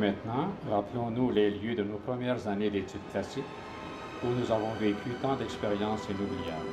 maintenant, rappelons-nous les lieux de nos premières années d'études classiques où nous avons vécu tant d'expériences inoubliables.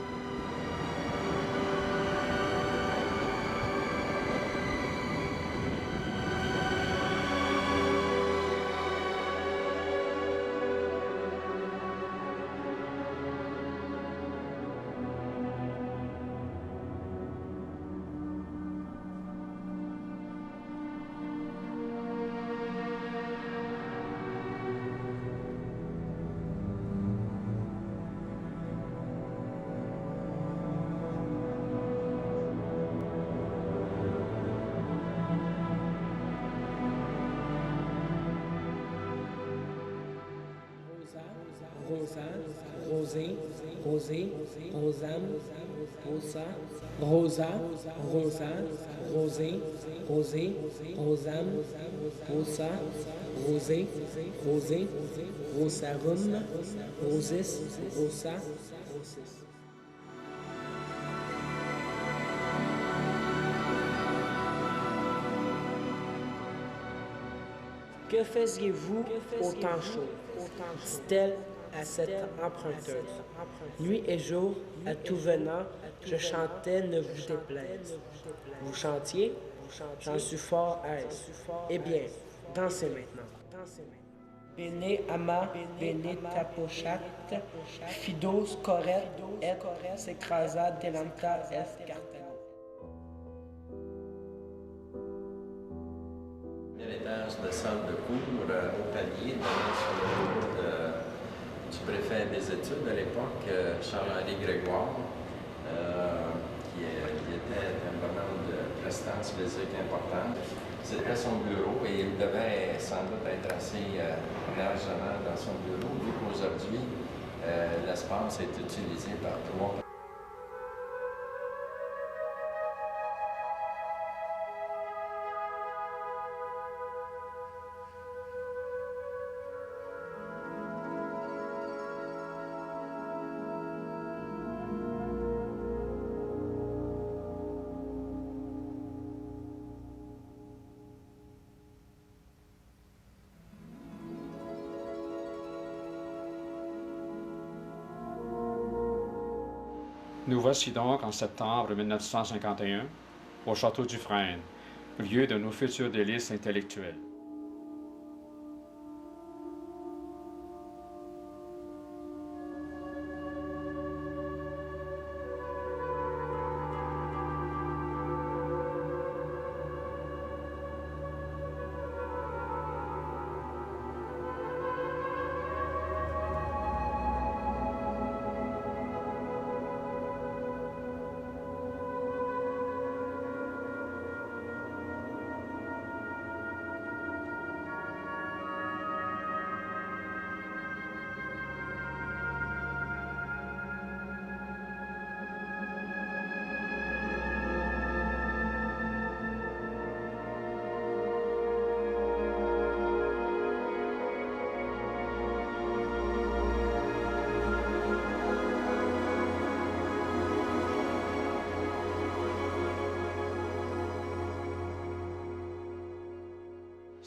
Rosa, Rosé, Rosé, Rosam, Rosa, Rosa, Rosa, Rosé, Rosé, Rosam, Rosa, Rosé, Rosé, Rosarum, Rosis, Rosa, Rosis. Que faisiez-vous au temps chaud? Dit-elle à cette emprunteuse. Nuit et jour, à tout venant, je chantais ne vous déplaise. Vous chantiez? J'en suis fort aise. Eh bien, dansez maintenant. Bene ama, bene tapochat, fidos corret, et s'écrasa delanta est cartel. L'étage de salle de cours au palier, sur le bureau du préfet des études à l'époque, Charles-Henri Grégoire, qui était un bonhomme de prestance physique importante. C'était son bureau et il devait sans doute être assez largement dans son bureau, vu qu'aujourd'hui, l'espace est utilisé par 3. Nous voici donc en septembre 1951 au Château du Frêne, lieu de nos futurs délices intellectuels.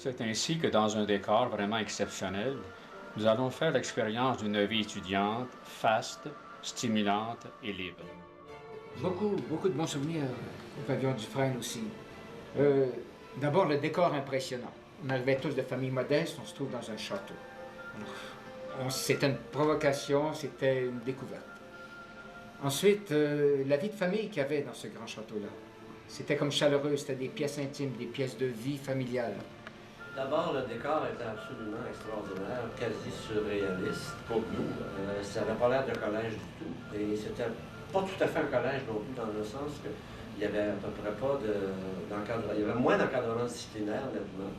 C'est ainsi que dans un décor vraiment exceptionnel, nous allons faire l'expérience d'une vie étudiante, faste, stimulante et libre. Beaucoup de bons souvenirs au pavillon du Frêne aussi. D'abord, le décor impressionnant. On arrivait tous de familles modestes, on se trouve dans un château. C'était une provocation, c'était une découverte. Ensuite, la vie de famille qu'il y avait dans ce grand château-là. C'était comme chaleureux, c'était des pièces intimes, des pièces de vie familiale. D'abord, le décor était absolument extraordinaire, quasi surréaliste pour nous. Ça n'avait pas l'air de collège du tout. Et c'était pas tout à fait un collège non plus, dans le sens qu'il n'y avait à peu près pas d'encadrement. Il y avait moins d'encadrement disciplinaire, nettement.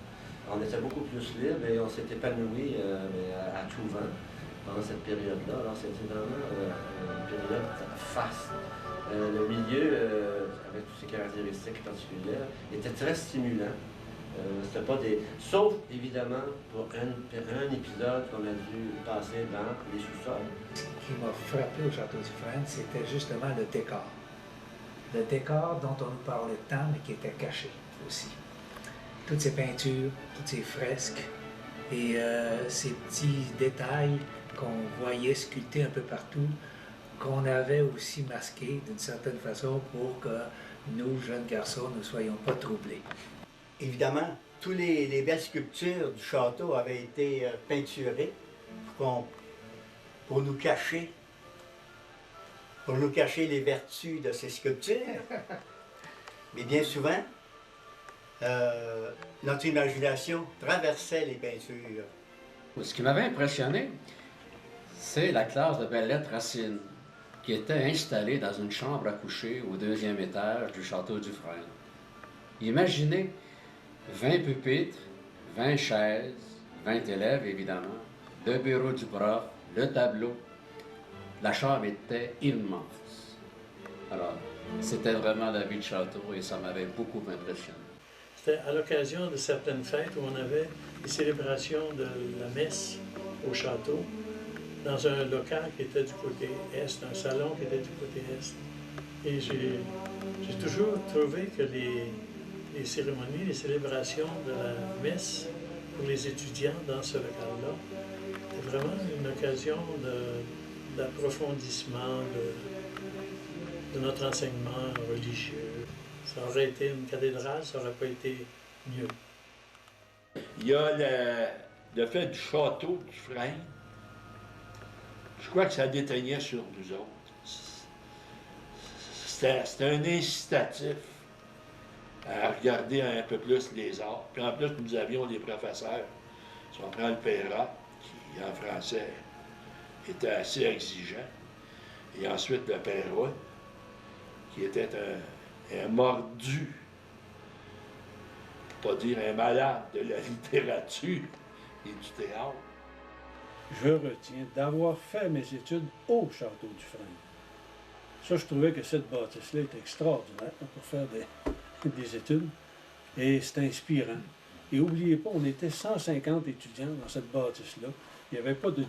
On était beaucoup plus libre et on s'est épanoui à tout vent pendant cette période-là. Alors, c'était vraiment une période faste. Le milieu, avec toutes ses caractéristiques particulières, était très stimulant. C'était pas des... Sauf, évidemment, pour un épisode qu'on a dû passer dans les sous-sols. Ce qui m'a frappé au Château du Frêne, c'était justement le décor. Le décor dont on nous parlait tant, mais qui était caché aussi. Toutes ces peintures, toutes ces fresques, Et ces petits détails qu'on voyait sculptés un peu partout, qu'on avait aussi masqués d'une certaine façon pour que nous, jeunes garçons, ne soyons pas troublés. Évidemment, toutes les belles sculptures du château avaient été peinturées pour nous cacher les vertus de ces sculptures. Mais bien souvent, notre imagination traversait les peintures. Ce qui m'avait impressionné, c'est la classe de belles-lettres Racine, qui était installée dans une chambre à coucher au 2e étage du château du Frêne. Imaginez 20 pupitres, 20 chaises, 20 élèves évidemment, le bureau du prof, le tableau. La chambre était immense. Alors, c'était vraiment la vie de château et ça m'avait beaucoup impressionné. C'était à l'occasion de certaines fêtes où on avait des célébrations de la messe au château, dans un local qui était du côté est, un salon qui était du côté est. Et j'ai toujours trouvé que les cérémonies, les célébrations de la messe pour les étudiants dans ce local-là, c'était vraiment une occasion d'approfondissement de notre enseignement religieux. Ça aurait été une cathédrale, ça n'aurait pas été mieux. Il y a le fait du château du Frêne. Je crois que ça déteignait sur nous autres. C'était un incitatif à regarder un peu plus les arts. Puis en plus, nous avions des professeurs. Si on prend le Perra, qui en français était assez exigeant, et ensuite le Perra, qui était un mordu, pour pas dire un malade de la littérature et du théâtre. Je retiens d'avoir fait mes études au Château du Frêne. Ça, je trouvais que cette bâtisse-là était extraordinaire pour faire des études. Et c'est inspirant. Et n'oubliez pas, on était 150 étudiants dans cette bâtisse-là. Il n'y avait pas de